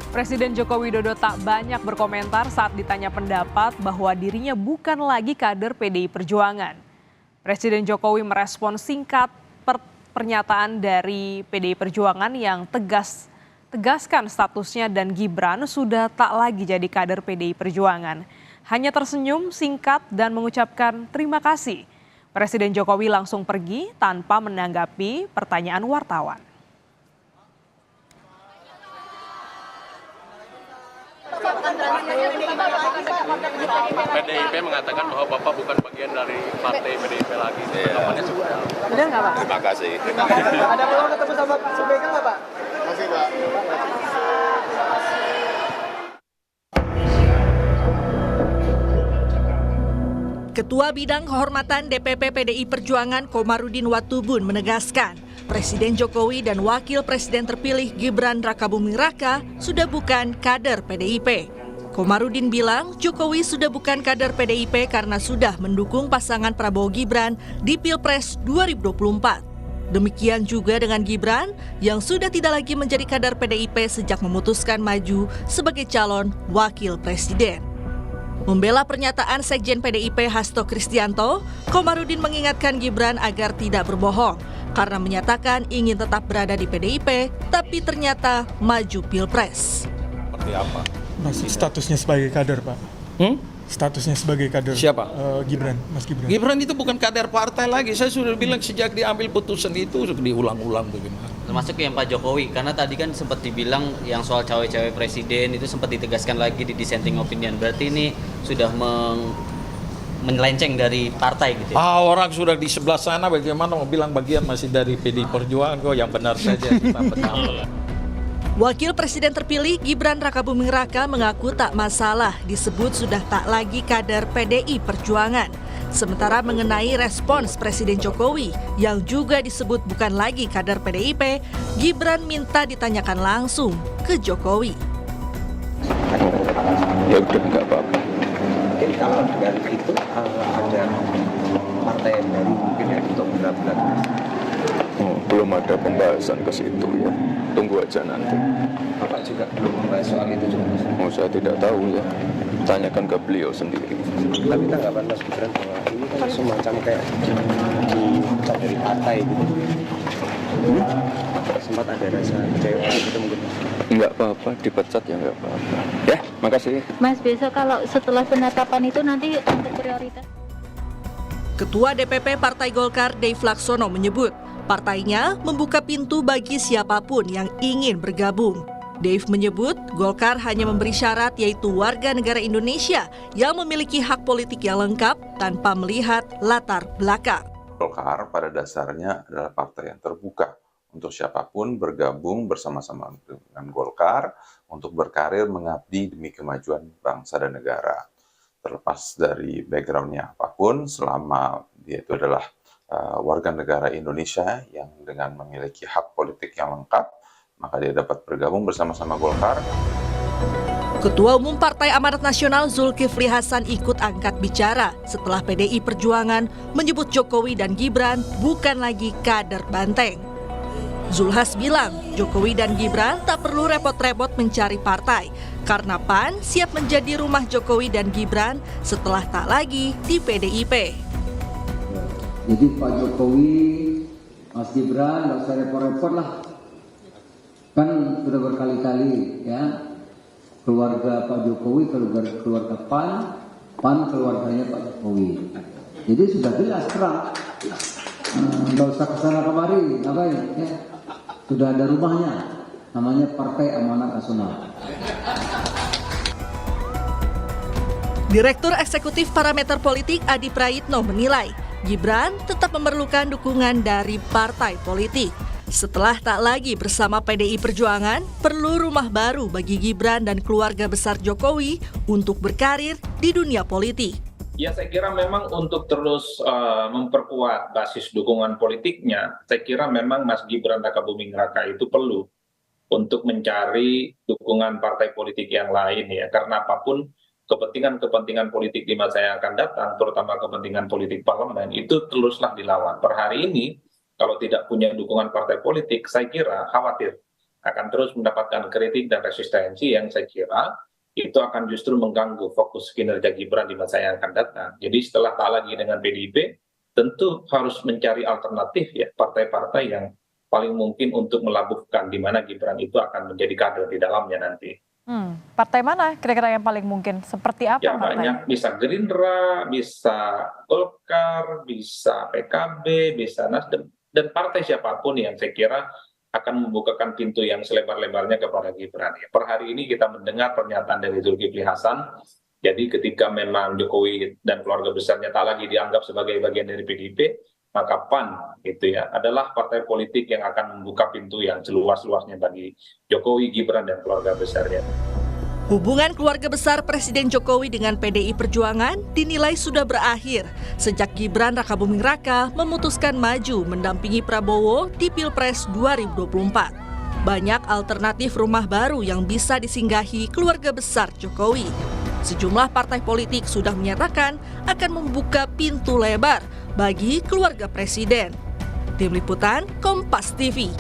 Presiden Joko Widodo tak banyak berkomentar saat ditanya pendapat bahwa dirinya bukan lagi kader PDI Perjuangan. Presiden Jokowi merespon singkat pernyataan dari PDI Perjuangan yang tegaskan statusnya dan Gibran sudah tak lagi jadi kader PDI Perjuangan. Hanya tersenyum singkat dan mengucapkan terima kasih. Presiden Jokowi langsung pergi tanpa menanggapi pertanyaan wartawan. PDIP mengatakan bahwa Bapak bukan bagian dari partai PDIP lagi. Tanggapannya seperti apa? Benar nggak Pak? Terima kasih. Ada peluang ketemu sama Subeka nggak Pak? Kasih Pak. Ketua Bidang Kehormatan DPP PDI Perjuangan Komarudin Watubun menegaskan, Presiden Jokowi dan Wakil Presiden terpilih Gibran Rakabuming Raka sudah bukan kader PDIP. Komarudin bilang Jokowi sudah bukan kader PDIP karena sudah mendukung pasangan Prabowo Gibran di Pilpres 2024. Demikian juga dengan Gibran yang sudah tidak lagi menjadi kader PDIP sejak memutuskan maju sebagai calon Wakil Presiden. Membela pernyataan Sekjen PDIP Hasto Kristianto, Komarudin mengingatkan Gibran agar tidak berbohong karena menyatakan ingin tetap berada di PDIP tapi ternyata maju Pilpres. Seperti apa? Masih statusnya sebagai kader, Pak. Statusnya sebagai kader. Siapa? Gibran, Mas Gibran. Gibran itu bukan kader partai lagi. Saya sudah bilang sejak diambil putusan itu diulang-ulang bagaimana. Termasuk yang Pak Jokowi, karena tadi kan sempat dibilang yang soal cawe-cawe presiden itu sempat ditegaskan lagi di dissenting opinion. Berarti ini sudah menyelenceng dari partai gitu ya? Orang sudah di sebelah sana bagaimana mau bilang bagian masih dari PDI Perjuangan kok, yang benar saja kita benar. Wakil Presiden terpilih Gibran Rakabuming Raka mengaku tak masalah disebut sudah tak lagi kader PDI Perjuangan. Sementara mengenai respons Presiden Jokowi yang juga disebut bukan lagi kader PDIP, Gibran minta ditanyakan langsung ke Jokowi. Ya udah nggak apa-apa. Mungkin kalau dengan itu ada partai yang baru mungkin yang untuk benar-benar. Belum ada pembahasan ke situ ya. Tunggu aja nanti. Bapak juga belum membahas soal itu juga. Saya tidak tahu ya. Tanyakan ke beliau sendiri. Tapi tanggapan Mas Gibran bahwa ini kan semacam kayak dicat dari partai gitu. Sempat ada rasa kecewa gitu mungkin. Nggak apa-apa, dipecat ya nggak apa-apa. Ya, makasih. Mas, besok kalau setelah penetapan itu nanti untuk prioritas. Ketua DPP Partai Golkar Dave Laksono menyebut partainya membuka pintu bagi siapapun yang ingin bergabung. Dave menyebut Golkar hanya memberi syarat yaitu warga negara Indonesia yang memiliki hak politik yang lengkap tanpa melihat latar belakang. Golkar pada dasarnya adalah partai yang terbuka untuk siapapun bergabung bersama-sama dengan Golkar untuk berkarir mengabdi demi kemajuan bangsa dan negara. Terlepas dari background-nya apapun, selama dia itu adalah warga negara Indonesia yang dengan memiliki hak politik yang lengkap, maka dia dapat bergabung bersama-sama Golkar. Ketua Umum Partai Amanat Nasional Zulkifli Hasan ikut angkat bicara setelah PDI Perjuangan menyebut Jokowi dan Gibran bukan lagi kader banteng. Zulhas bilang Jokowi dan Gibran tak perlu repot-repot mencari partai karena PAN siap menjadi rumah Jokowi dan Gibran setelah tak lagi di PDIP. Jadi Pak Jokowi, Mas Gibran nggak usah repot-repot lah. Kan sudah berkali-kali ya, keluarga Pak Jokowi, keluarga PAN keluarganya Pak Jokowi. Jadi sudah jelas terang, nggak usah kesana kemari, ngapain ya? Sudah ada rumahnya, namanya Partai Amanat Nasional. Direktur Eksekutif Parameter Politik Adi Prayitno menilai Gibran tetap memerlukan dukungan dari partai politik. Setelah tak lagi bersama PDI Perjuangan, perlu rumah baru bagi Gibran dan keluarga besar Jokowi untuk berkarir di dunia politik. Ya, saya kira memang untuk terus memperkuat basis dukungan politiknya, saya kira memang Mas Gibran Rakabuming Raka itu perlu untuk mencari dukungan partai politik yang lain ya, karena apapun kepentingan-kepentingan politik di masa yang akan datang, terutama kepentingan politik parlemen, itu teruslah dilawan. Per hari ini, kalau tidak punya dukungan partai politik, saya kira khawatir akan terus mendapatkan kritik dan resistensi yang saya kira itu akan justru mengganggu fokus kinerja Gibran di masa yang akan datang. Jadi setelah tak lagi dengan PDIP, tentu harus mencari alternatif ya, partai-partai yang paling mungkin untuk melabuhkan di mana Gibran itu akan menjadi kader di dalamnya nanti. Partai mana kira-kira yang paling mungkin? Seperti apa Ya partai? banyak, bisa Gerindra, bisa Golkar, bisa PKB, bisa Nasdem, dan partai siapapun yang saya kira akan membukakan pintu yang selebar-lebarnya kepada Gibran. Ya, per hari ini kita mendengar pernyataan dari Zulkifli Hasan, jadi ketika memang Jokowi dan keluarga besarnya tak lagi dianggap sebagai bagian dari PDIP, maka PAN gitu ya adalah partai politik yang akan membuka pintu yang seluas-luasnya bagi Jokowi, Gibran, dan keluarga besarnya. Hubungan keluarga besar Presiden Jokowi dengan PDI Perjuangan dinilai sudah berakhir sejak Gibran Rakabuming Raka memutuskan maju mendampingi Prabowo di Pilpres 2024. Banyak alternatif rumah baru yang bisa disinggahi keluarga besar Jokowi. Sejumlah partai politik sudah menyatakan akan membuka pintu lebar bagi keluarga presiden. Tim Liputan Kompas TV.